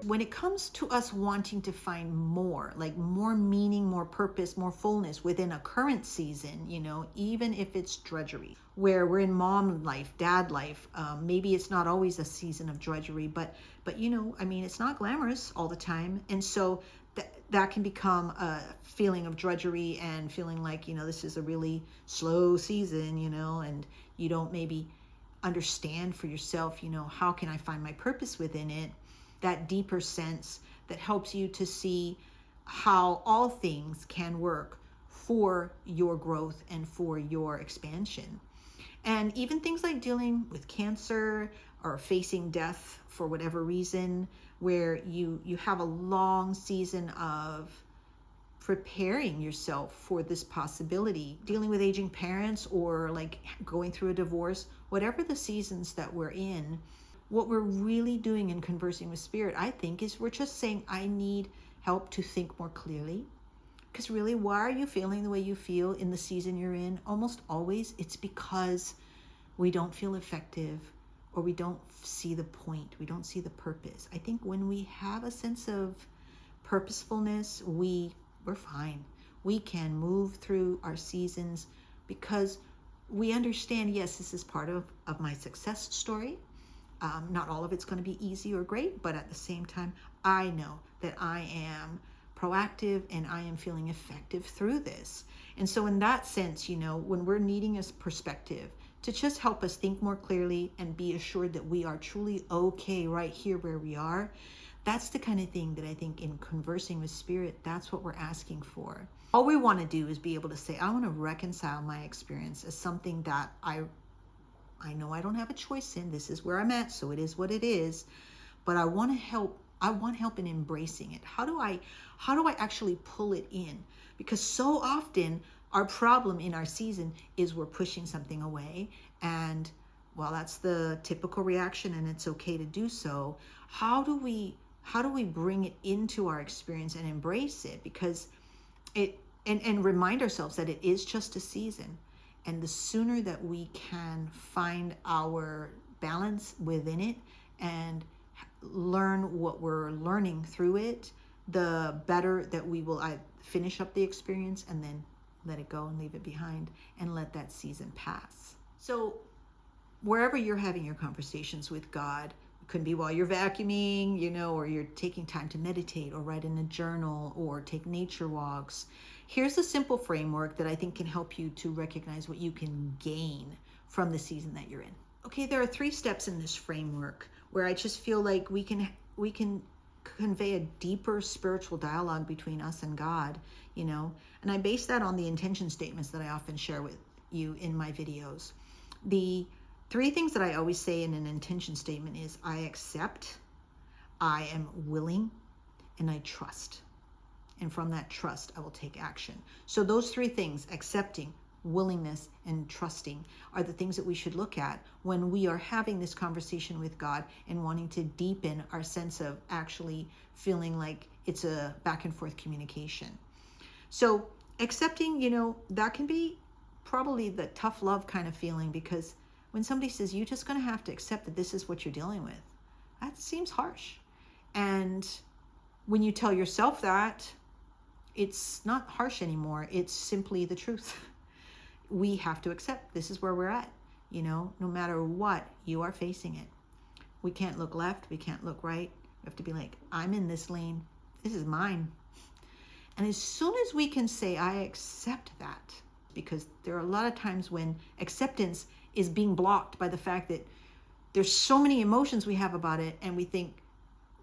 When it comes to us wanting to find more, like more meaning, more purpose, more fullness within a current season, even if it's drudgery, where we're in mom life, dad life, maybe it's not always a season of drudgery, but it's not glamorous all the time. And so that can become a feeling of drudgery and feeling like, this is a really slow season, and you don't maybe understand for yourself, how can I find my purpose within it? That deeper sense that helps you to see how all things can work for your growth and for your expansion. And even things like dealing with cancer or facing death for whatever reason, where you have a long season of preparing yourself for this possibility, dealing with aging parents or like going through a divorce, whatever the seasons that we're in. What we're really doing in conversing with spirit, I think, is we're just saying, I need help to think more clearly. Because really, why are you feeling the way you feel in the season you're in? Almost always, it's because we don't feel effective, or we don't see the point. We don't see the purpose. I think when we have a sense of purposefulness, we're fine. We can move through our seasons because we understand, yes, this is part of my success story. Not all of it's going to be easy or great, but at the same time, I know that I am proactive and I am feeling effective through this. And so in that sense, when we're needing a perspective to just help us think more clearly and be assured that we are truly okay right here where we are, that's the kind of thing that I think in conversing with spirit, that's what we're asking for. All we want to do is be able to say, I want to reconcile my experience as something that I know I don't have a choice in. This is where I'm at, so it is what it is. But I want help in embracing it. How do I actually pull it in? Because so often our problem in our season is we're pushing something away. And while that's the typical reaction and it's okay to do so, how do we bring it into our experience and embrace it? Because and remind ourselves that it is just a season. And the sooner that we can find our balance within it and learn what we're learning through it, the better that we will finish up the experience and then let it go and leave it behind and let that season pass. So wherever you're having your conversations with God, it could be while you're vacuuming, or you're taking time to meditate or write in a journal or take nature walks. Here's a simple framework that I think can help you to recognize what you can gain from the season that you're in. Okay, there are 3 steps in this framework where I just feel like we can convey a deeper spiritual dialogue between us and God, and I base that on the intention statements that I often share with you in my videos. The 3 things that I always say in an intention statement is I accept, I am willing, and I trust. And from that trust, I will take action. So those 3 things, accepting, willingness, and trusting, are the things that we should look at when we are having this conversation with God and wanting to deepen our sense of actually feeling like it's a back and forth communication. So accepting, that can be probably the tough love kind of feeling, because when somebody says, you're just going to have to accept that this is what you're dealing with, that seems harsh. And when you tell yourself that, it's not harsh anymore. It's simply the truth. We have to accept this is where we're at. No matter what, you are facing it. We can't look left. We can't look right. We have to be like, I'm in this lane. This is mine. And as soon as we can say, I accept that, because there are a lot of times when acceptance is being blocked by the fact that there's so many emotions we have about it, and we think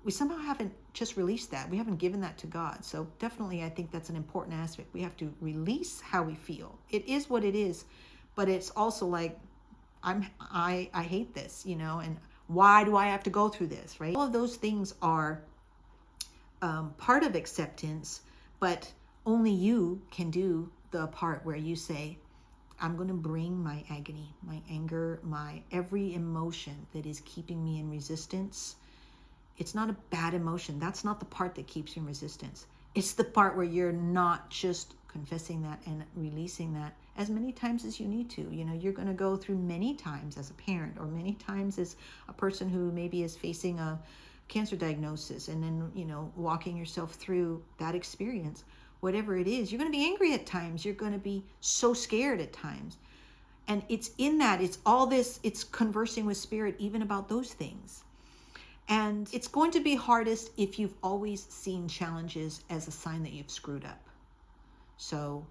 we somehow haven't just released that. We haven't given that to God. So definitely, I think that's an important aspect. We have to release how we feel. It is what it is, but it's also like, I hate this, and why do I have to go through this, right? All of those things are part of acceptance, but only you can do the part where you say, I'm going to bring my agony, my anger, my every emotion that is keeping me in resistance. It's not a bad emotion. That's not the part that keeps you in resistance. It's the part where you're not just confessing that and releasing that as many times as you need to. You're going to go through many times as a parent, or many times as a person who maybe is facing a cancer diagnosis, and then, walking yourself through that experience, whatever it is, you're going to be angry at times. You're going to be so scared at times. And it's in that, it's all this, it's conversing with spirit, even about those things. And it's going to be hardest if you've always seen challenges as a sign that you've screwed up. So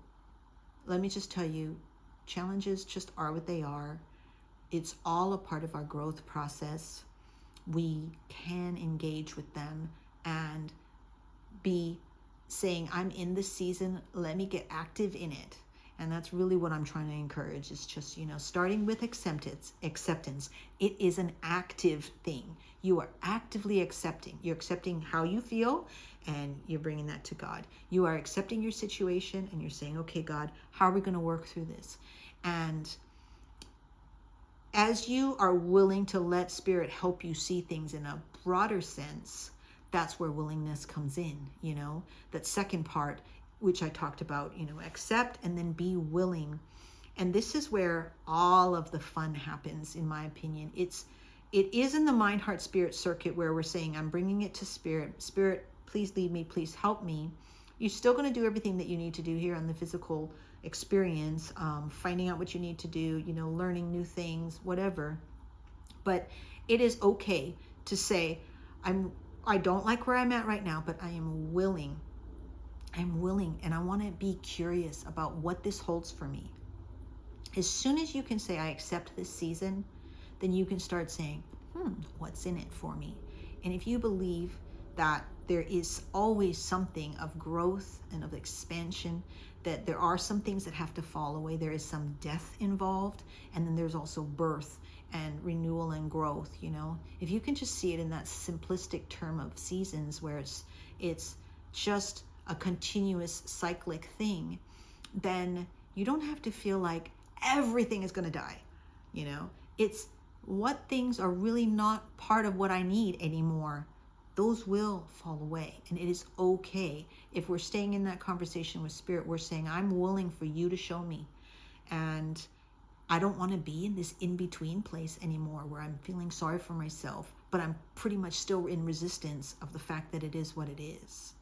let me just tell you, challenges just are what they are. It's all a part of our growth process. We can engage with them and be saying, I'm in this season, let me get active in it. And that's really what I'm trying to encourage. It's just, starting with acceptance. It is an active thing. You are actively accepting. You're accepting how you feel, and you're bringing that to God. You are accepting your situation, and you're saying, okay, God, how are we going to work through this? And as you are willing to let Spirit help you see things in a broader sense, that's where willingness comes in, that second part, which I talked about, accept and then be willing. And this is where all of the fun happens, in my opinion. It is in the mind, heart, spirit circuit where we're saying, I'm bringing it to Spirit. Spirit, please lead me, please help me. You're still going to do everything that you need to do here on the physical experience, finding out what you need to do, learning new things, whatever. But it is okay to say, I don't like where I'm at right now, but I am willing. I'm willing, and I want to be curious about what this holds for me. As soon as you can say, I accept this season, then you can start saying, what's in it for me? And if you believe that there is always something of growth and of expansion, that there are some things that have to fall away, there is some death involved, and then there's also birth and renewal and growth, If you can just see it in that simplistic term of seasons where it's just a continuous cyclic thing, then you don't have to feel like everything is going to die. It's what things are really not part of what I need anymore. Those will fall away. And it is okay. If we're staying in that conversation with Spirit, we're saying, I'm willing for you to show me. And I don't want to be in this in-between place anymore where I'm feeling sorry for myself, but I'm pretty much still in resistance of the fact that it is what it is.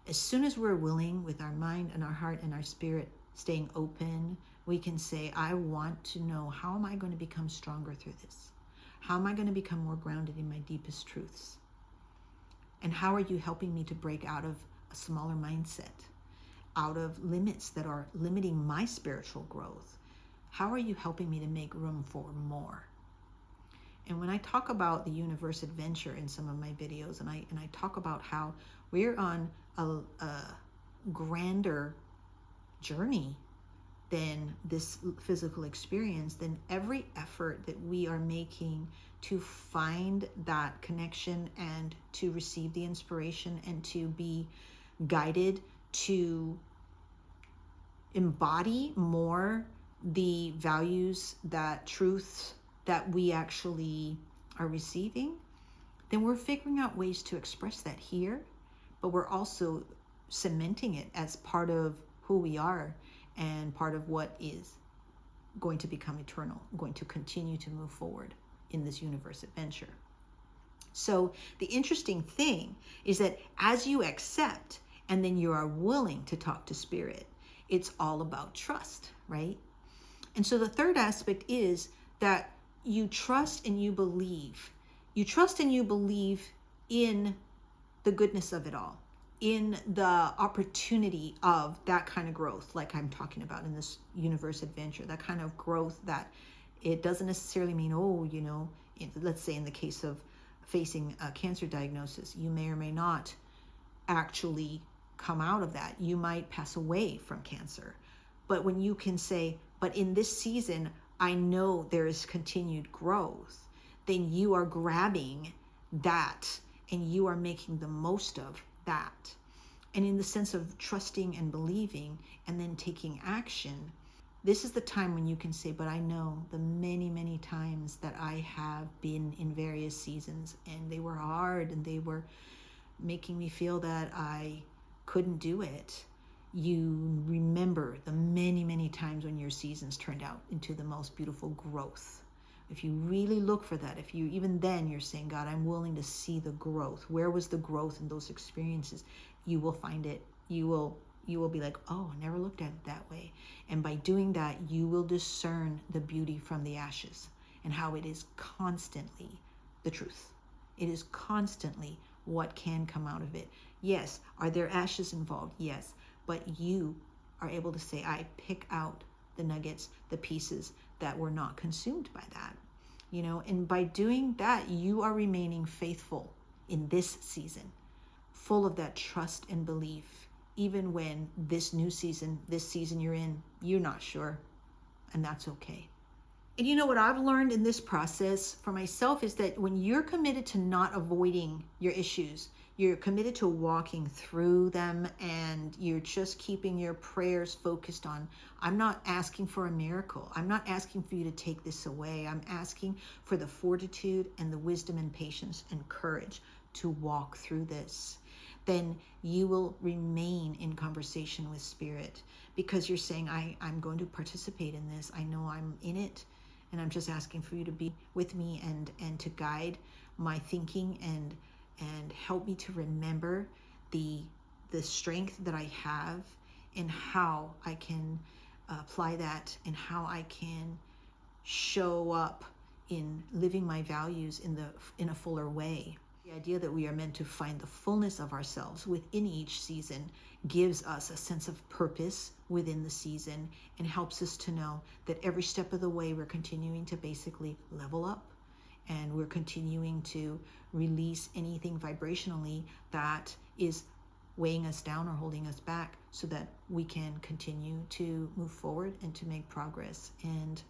As soon as we're willing, with our mind and our heart and our spirit staying open, we can say, I want to know, how am I going to become stronger through this? How am I going to become more grounded in my deepest truths? And how are you helping me to break out of a smaller mindset, out of limits that are limiting my spiritual growth? How are you helping me to make room for more? And when I talk about the universe adventure in some of my videos, and I talk about how we're on a grander journey than this physical experience, then every effort that we are making to find that connection and to receive the inspiration and to be guided to embody more the values, that truths that we actually are receiving, then we're figuring out ways to express that here, but we're also cementing it as part of who we are and part of what is going to become eternal, going to continue to move forward in this universe adventure. So the interesting thing is that as you accept and then you are willing to talk to Spirit, it's all about trust, right? And so the third aspect is that you trust and you believe. You trust and you believe in the goodness of it all, in the opportunity of that kind of growth, like I'm talking about in this universe adventure, that kind of growth that it doesn't necessarily mean, let's say in the case of facing a cancer diagnosis, you may or may not actually come out of that. You might pass away from cancer. But when you can say, but in this season, I know there is continued growth, then you are grabbing that and you are making the most of that. And in the sense of trusting and believing and then taking action, this is the time when you can say, but I know the many, many times that I have been in various seasons and they were hard and they were making me feel that I couldn't do it. You remember the many, many times when your seasons turned out into the most beautiful growth. if you really look for that, if you, even then you're saying, God, I'm willing to see the growth. Where was the growth in those experiences? You will find it. You will be like, oh, I never looked at it that way. And by doing that, you will discern the beauty from the ashes and how it is constantly the truth. It is constantly what can come out of it. Yes, are there ashes involved? Yes, but you are able to say, I pick out the nuggets, the pieces that were not consumed by that. And by doing that, you are remaining faithful in this season, full of that trust and belief, even when this season you're in, you're not sure, and that's okay. And what I've learned in this process for myself is that when you're committed to not avoiding your issues, you're committed to walking through them, and you're just keeping your prayers focused on, I'm not asking for a miracle. I'm not asking for you to take this away. I'm asking for the fortitude and the wisdom and patience and courage to walk through this. Then you will remain in conversation with Spirit, because you're saying, I'm going to participate in this. I know I'm in it, and I'm just asking for you to be with me and to guide my thinking and help me to remember the strength that I have, and how I can apply that, and how I can show up in living my values in a fuller way. The idea that we are meant to find the fullness of ourselves within each season gives us a sense of purpose within the season, and helps us to know that every step of the way we're continuing to basically level up, and we're continuing to release anything vibrationally that is weighing us down or holding us back, so that we can continue to move forward and to make progress. And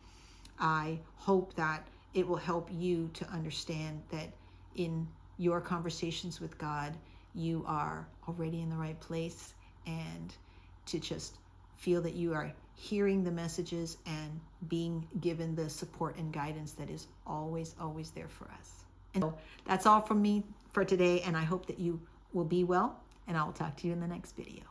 I hope that it will help you to understand that in your conversations with God, you are already in the right place, and to just feel that you are hearing the messages and being given the support and guidance that is always, always there for us. And so that's all from me for today, and I hope that you will be well, and I will talk to you in the next video.